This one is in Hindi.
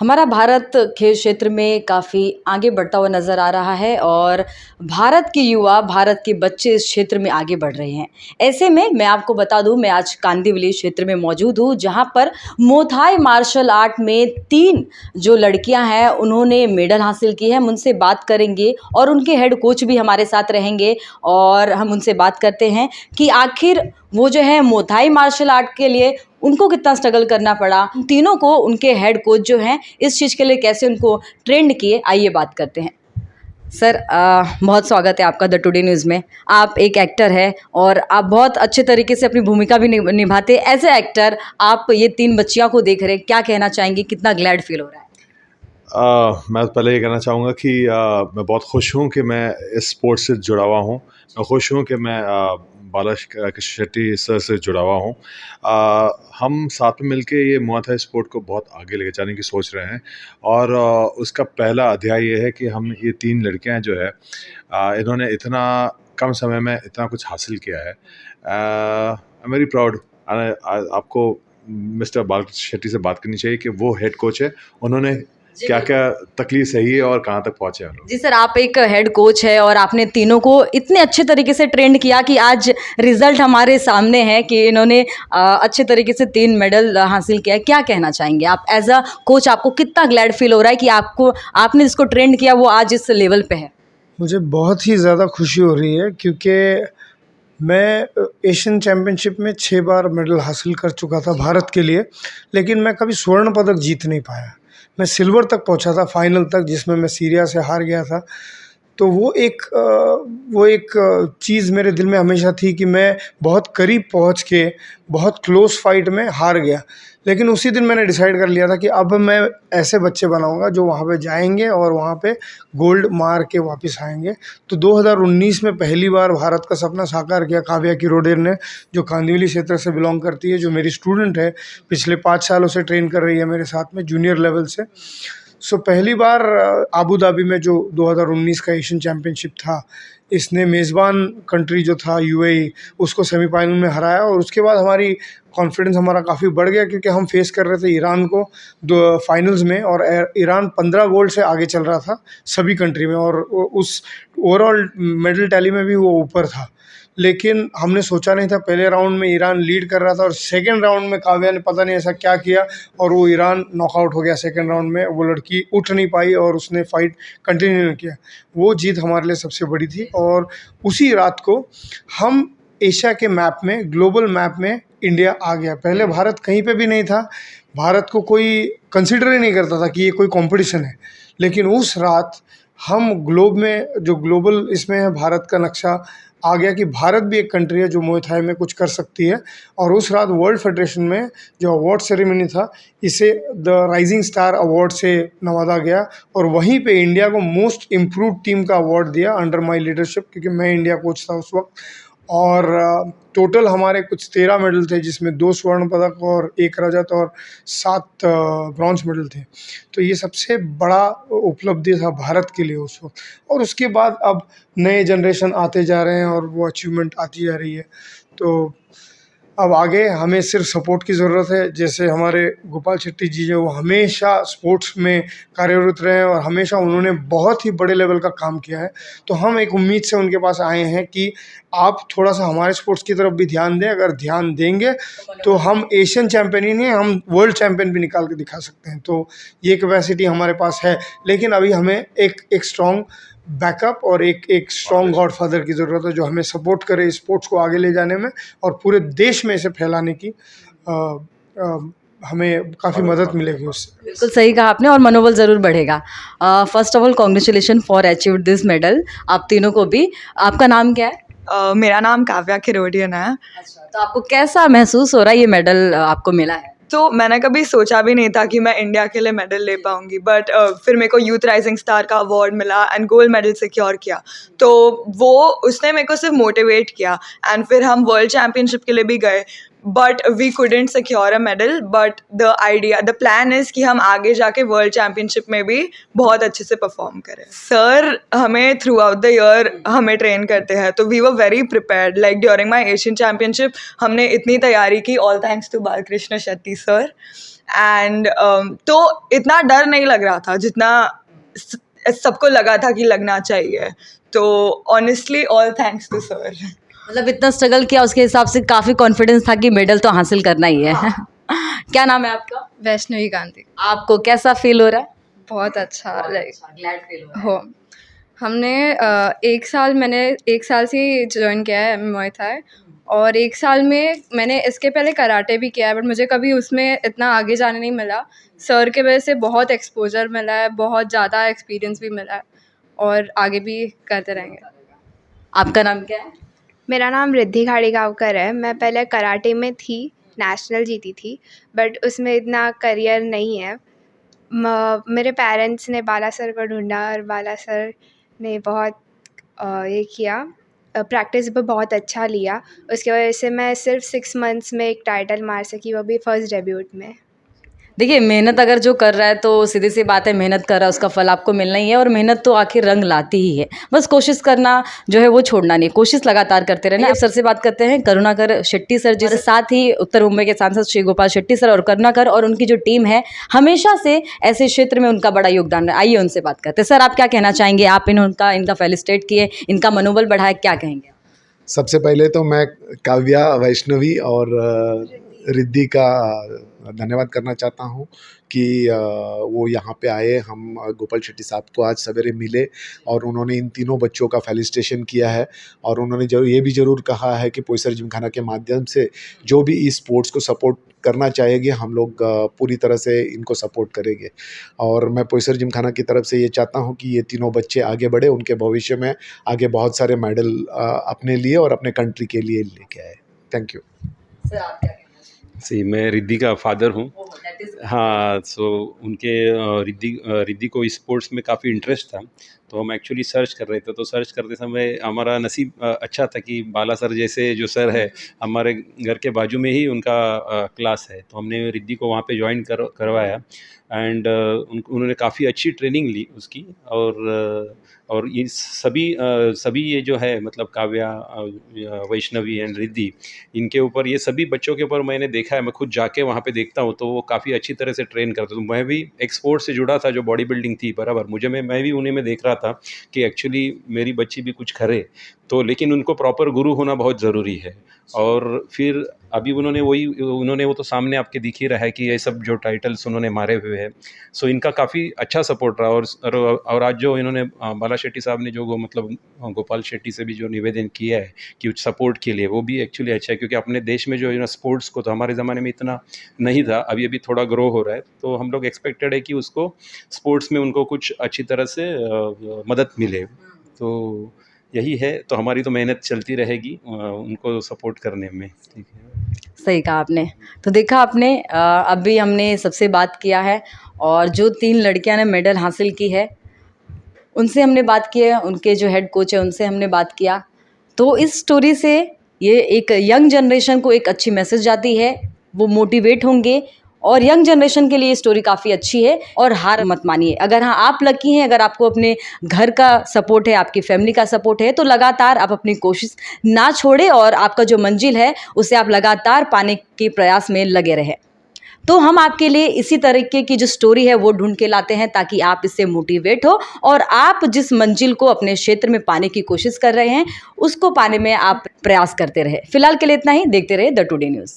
हमारा भारत खेल क्षेत्र में काफ़ी आगे बढ़ता हुआ नज़र आ रहा है और भारत के युवा, भारत के बच्चे इस क्षेत्र में आगे बढ़ रहे हैं। ऐसे में मैं आपको बता दूं, मैं आज कांदिवली क्षेत्र में मौजूद हूं, जहां पर मुay थाई मार्शल आर्ट में 3 जो लड़कियां हैं, उन्होंने मेडल हासिल की है। हम उनसे बात करेंगे और उनके हेड कोच भी हमारे साथ रहेंगे और हम उनसे बात करते हैं कि आखिर वो जो है मुay थाई मार्शल आर्ट के लिए उनको कितना स्ट्रगल करना पड़ा, तीनों को उनके हेड कोच जो हैं इस चीज़ के लिए कैसे उनको ट्रेंड किए। आइए बात करते हैं। सर, बहुत स्वागत है आपका द टुडे न्यूज़ में। आप एक एक्टर हैं और आप बहुत अच्छे तरीके से अपनी भूमिका भी निभाते हैं। एज ए एक्टर आप ये 3 बच्चियों को देख रहे हैं, क्या कहना चाहेंगे, कितना ग्लैड फील हो रहा है? मैं पहले ये कहना चाहूँगा कि मैं बहुत खुश हूँ कि मैं इस स्पोर्ट से जुड़ा हुआ हूँ। मैं खुश हूँ कि मैं बाला कृष्ण शेट्टी सर से जुड़ा हुआ हूँ। हम साथ में मिलके ये मुay थाई स्पोर्ट को बहुत आगे लेके जाने की सोच रहे हैं और उसका पहला अध्याय ये है कि हम ये 3 लड़कियाँ जो है इन्होंने इतना कम समय में इतना कुछ हासिल किया है। I am very proud. आपको मिस्टर बालकृष्ण शेट्टी से बात करनी चाहिए कि वो हेड कोच है, उन्होंने क्या क्या तकलीफ सही है और कहाँ तक पहुँचे हम लोग। जी सर, आप एक हेड कोच है और आपने तीनों को इतने अच्छे तरीके से ट्रेंड किया कि आज रिजल्ट हमारे सामने है कि इन्होंने अच्छे तरीके से 3 मेडल हासिल किया है। क्या कहना चाहेंगे आप एज अ कोच? आपको कितना ग्लैड फील हो रहा है कि आपने जिसको ट्रेंड किया वो आज इस लेवल पे है? मुझे बहुत ही ज़्यादा खुशी हो रही है क्योंकि मैं एशियन चैम्पियनशिप में 6 बार मेडल हासिल कर चुका था भारत के लिए, लेकिन मैं कभी स्वर्ण पदक जीत नहीं पाया। मैं सिल्वर तक पहुंचा था, फाइनल तक, जिसमें मैं सीरिया से हार गया था। तो वो एक चीज़ मेरे दिल में हमेशा थी कि मैं बहुत करीब पहुंच के बहुत क्लोज फाइट में हार गया। लेकिन उसी दिन मैंने डिसाइड कर लिया था कि अब मैं ऐसे बच्चे बनाऊंगा जो वहाँ पे जाएंगे और वहाँ पे गोल्ड मार के वापस आएंगे। तो 2019 में पहली बार भारत का सपना साकार किया काव्या किरोड़िया ने, जो कांदिवली क्षेत्र से बिलोंग करती है, जो मेरी स्टूडेंट है, पिछले 5 सालों से ट्रेन कर रही है मेरे साथ में जूनियर लेवल से। सो पहली बार आबू धाबी में जो 2019 का एशियन चैम्पियनशिप था, इसने मेज़बान कंट्री जो था यूएई, उसको सेमीफाइनल में हराया और उसके बाद हमारी कॉन्फिडेंस हमारा काफ़ी बढ़ गया क्योंकि हम फेस कर रहे थे ईरान को फाइनल्स में, और ईरान 15 गोल्ड से आगे चल रहा था सभी कंट्री में और उस ओवरऑल मेडल टैली में भी वो ऊपर था। लेकिन हमने सोचा नहीं था, पहले राउंड में ईरान लीड कर रहा था और सेकंड राउंड में काव्या ने पता नहीं ऐसा क्या किया और वो ईरान नॉकआउट हो गया। सेकंड राउंड में वो लड़की उठ नहीं पाई और उसने फाइट कंटिन्यू नहीं किया। वो जीत हमारे लिए सबसे बड़ी थी और उसी रात को हम एशिया के मैप में, ग्लोबल मैप में इंडिया आ गया। पहले भारत कहीं पे भी नहीं था, भारत को कोई कंसिडर ही नहीं करता था कि ये कोई कंपटीशन है। लेकिन उस रात हम ग्लोब में, जो ग्लोबल इसमें है, भारत का नक्शा आ गया कि भारत भी एक कंट्री है जो मुay थाई में कुछ कर सकती है। और उस रात वर्ल्ड फेडरेशन में जो अवार्ड सेरेमनी था, इसे द राइजिंग स्टार अवार्ड से नवाजा गया और वहीं पे इंडिया को मोस्ट इम्प्रूव्ड टीम का अवार्ड दिया अंडर माय लीडरशिप, क्योंकि मैं इंडिया कोच था उस वक्त। और टोटल हमारे कुछ 13 मेडल थे, जिसमें 2 स्वर्ण पदक और 1 रजत और 7 ब्रॉन्ज मेडल थे। तो ये सबसे बड़ा उपलब्धि था भारत के लिए उस वक्त। और उसके बाद अब नए जनरेशन आते जा रहे हैं और वो अचीवमेंट आती जा रही है। तो अब आगे हमें सिर्फ सपोर्ट की ज़रूरत है। जैसे हमारे गोपाल शेट्टी जी जो हमेशा स्पोर्ट्स में कार्यरत रहे हैं और हमेशा उन्होंने बहुत ही बड़े लेवल का काम किया है, तो हम एक उम्मीद से उनके पास आए हैं कि आप थोड़ा सा हमारे स्पोर्ट्स की तरफ भी ध्यान दें। अगर ध्यान देंगे तो हम एशियन चैम्पियन ही नहीं, हम वर्ल्ड चैम्पियन भी निकाल के दिखा सकते हैं। तो ये कैपेसिटी हमारे पास है, लेकिन अभी हमें एक स्ट्रॉन्ग बैकअप और एक स्ट्रॉन्ग गॉडफादर की ज़रूरत है जो हमें सपोर्ट करे स्पोर्ट्स को आगे ले जाने में और पूरे देश में इसे फैलाने की हमें काफ़ी मदद मिलेगी उससे। बिल्कुल सही कहा आपने और मनोबल ज़रूर बढ़ेगा। First of all congratulation for achieve this medal, आप तीनों को भी। आपका नाम क्या है? मेरा नाम काव्या किरोड़ियन है। अच्छा, तो आपको कैसा महसूस हो रहा है ये मेडल आपको मिला है? तो मैंने कभी सोचा भी नहीं था कि मैं इंडिया के लिए मेडल ले पाऊंगी, बट फिर मेरे को यूथ राइजिंग स्टार का अवार्ड मिला एंड गोल्ड मेडल सिक्योर किया। तो वो उसने मेरे को सिर्फ मोटिवेट किया एंड फिर हम वर्ल्ड चैम्पियनशिप के लिए भी गए, but we couldn't secure a medal. But the plan is कि हम आगे जाके वर्ल्ड चैम्पियनशिप में भी बहुत अच्छे से परफॉर्म करें। सर हमें थ्रू आउट द ईयर हमें ट्रेन करते हैं, तो we were very prepared. Like during my Asian championship हमने इतनी तैयारी की, all thanks to Balakrishna Shetty sir. And तो इतना डर नहीं लग रहा था जितना सबको लगा था कि लगना चाहिए. तो honestly all thanks to sir. मतलब इतना स्ट्रगल किया, उसके हिसाब से काफ़ी कॉन्फिडेंस था कि मेडल तो हासिल करना ही है. क्या नाम है आपका? वैष्णवी गांधी. आपको कैसा फील हो रहा है? बहुत अच्छा लाइक ग्लैड फील हो रहा है. हो. हमने मैंने 1 साल से ज्वाइन किया है मुay थाई, और 1 साल में मैंने इसके पहले कराटे भी किया है, बट मुझे कभी उसमें इतना आगे जाने नहीं मिला. सर के वजह से बहुत एक्सपोजर मिला है, बहुत ज़्यादा एक्सपीरियंस भी मिला है, और आगे भी करते रहेंगे. आपका नाम क्या है? मेरा नाम रिद्धि खाड़ीगांवकर है. मैं पहले कराटे में थी, नेशनल जीती थी, बट उसमें इतना करियर नहीं है. मेरे पेरेंट्स ने बाला सर को ढूंढा, और बाला सर ने बहुत ये किया, प्रैक्टिस भी बहुत अच्छा लिया. उसकी वजह से मैं सिर्फ 6 मंथ्स में एक टाइटल मार सकी, वो भी फर्स्ट डेब्यूट में. देखिए, मेहनत अगर जो कर रहा है तो सीधी सी बात है, मेहनत कर रहा है उसका फल आपको मिलना ही है, और मेहनत तो आखिर रंग लाती ही है. बस कोशिश करना जो है वो छोड़ना नहीं, कोशिश लगातार करते रहना. अब सर से बात करते हैं, करुणाकर शेट्टी सर जी, साथ ही उत्तर मुंबई के सांसद श्री गोपाल शेट्टी सर और करुणाकर और उनकी जो टीम है, हमेशा से ऐसे क्षेत्र में उनका बड़ा योगदान है. आइए उनसे बात करते हैं. सर, आप क्या कहना चाहेंगे? आप इनका फेलिसिटेट किए, इनका मनोबल बढ़ाया, क्या कहेंगे? सबसे पहले तो मैं काव्या, वैष्णवी और रिद्धि का धन्यवाद करना चाहता हूँ कि वो यहाँ पे आए. हम गोपाल शेट्टी साहब को आज सवेरे मिले और उन्होंने इन तीनों बच्चों का फेलिसिटेशन किया है, और उन्होंने ये भी ज़रूर कहा है कि पोईसर जिमखाना के माध्यम से जो भी इस स्पोर्ट्स को सपोर्ट करना चाहेंगे, हम लोग पूरी तरह से इनको सपोर्ट करेंगे. और मैं पोईसर जिमखाना की तरफ से ये चाहता हूँ कि ये तीनों बच्चे आगे बढ़े, उनके भविष्य में आगे बहुत सारे मेडल अपने लिए और अपने कंट्री के लिए लेके आए. Thank you. सर, आप क्या कहना सी मैं रिद्धि का फादर हूँ. चाहेंगे? हाँ, सो उनके रिद्धि को स्पोर्ट्स में काफ़ी इंटरेस्ट था, तो हम एक्चुअली सर्च कर रहे थे. तो सर्च करते समय हमारा नसीब अच्छा था कि बाला सर जैसे जो सर है, हमारे घर के बाजू में ही उनका क्लास है. तो हमने रिद्धि को वहाँ पे ज्वाइन करवाया, एंड उन्होंने काफ़ी अच्छी ट्रेनिंग ली उसकी. और ये सभी ये जो है, मतलब काव्या, वैष्णवी एंड रिद्धि, इनके ऊपर, ये सभी बच्चों के ऊपर मैंने देखा है. मैं खुद जाके वहाँ पे देखता हूँ तो वो काफ़ी अच्छी तरह से ट्रेन करते. तो मैं भी एक स्पोर्ट से जुड़ा था, जो बॉडी बिल्डिंग थी, बराबर. मैं भी उन्हीं में देख रहा था कि एक्चुअली मेरी बच्ची भी कुछ करे तो, लेकिन उनको प्रॉपर गुरु होना बहुत ज़रूरी है. और फिर अभी उन्होंने वो तो सामने आपके दिख ही रहा है कि ये सब जो टाइटल्स उन्होंने मारे हुए हैं, सो इनका काफ़ी अच्छा सपोर्ट रहा. और आज जो इन्होंने बाला शेट्टी साहब ने जो मतलब गोपाल शेट्टी से भी जो निवेदन किया है कि सपोर्ट के लिए, वो भी एक्चुअली अच्छा है. क्योंकि अपने देश में जो स्पोर्ट्स को तो हमारे ज़माने में इतना नहीं था, अभी थोड़ा ग्रो हो रहा है. तो हम लोग एक्सपेक्टेड है कि उसको स्पोर्ट्स में उनको कुछ अच्छी तरह से मदद मिले. तो यही है. तो हमारी तो मेहनत चलती रहेगी उनको सपोर्ट करने में. ठीक है. सही कहा आपने. तो देखा आपने, अभी हमने सबसे बात किया है, और जो 3 लड़कियां ने मेडल हासिल की है उनसे हमने बात की है, उनके जो हेड कोच है उनसे हमने बात किया. तो इस स्टोरी से ये एक यंग जनरेशन को एक अच्छी मैसेज जाती है, वो मोटिवेट होंगे, और यंग जनरेशन के लिए ये स्टोरी काफ़ी अच्छी है. और हार मत मानिए. अगर हाँ आप लकी हैं, अगर आपको अपने घर का सपोर्ट है, आपकी फैमिली का सपोर्ट है, तो लगातार आप अपनी कोशिश ना छोड़ें, और आपका जो मंजिल है उसे आप लगातार पाने के प्रयास में लगे रहें. तो हम आपके लिए इसी तरीके की जो स्टोरी है वो ढूंढ के लाते हैं, ताकि आप इससे मोटिवेट हो और आप जिस मंजिल को अपने क्षेत्र में पाने की कोशिश कर रहे हैं उसको पाने में आप प्रयास करते रहे. फिलहाल के लिए इतना ही. देखते रहे द टुडे न्यूज़.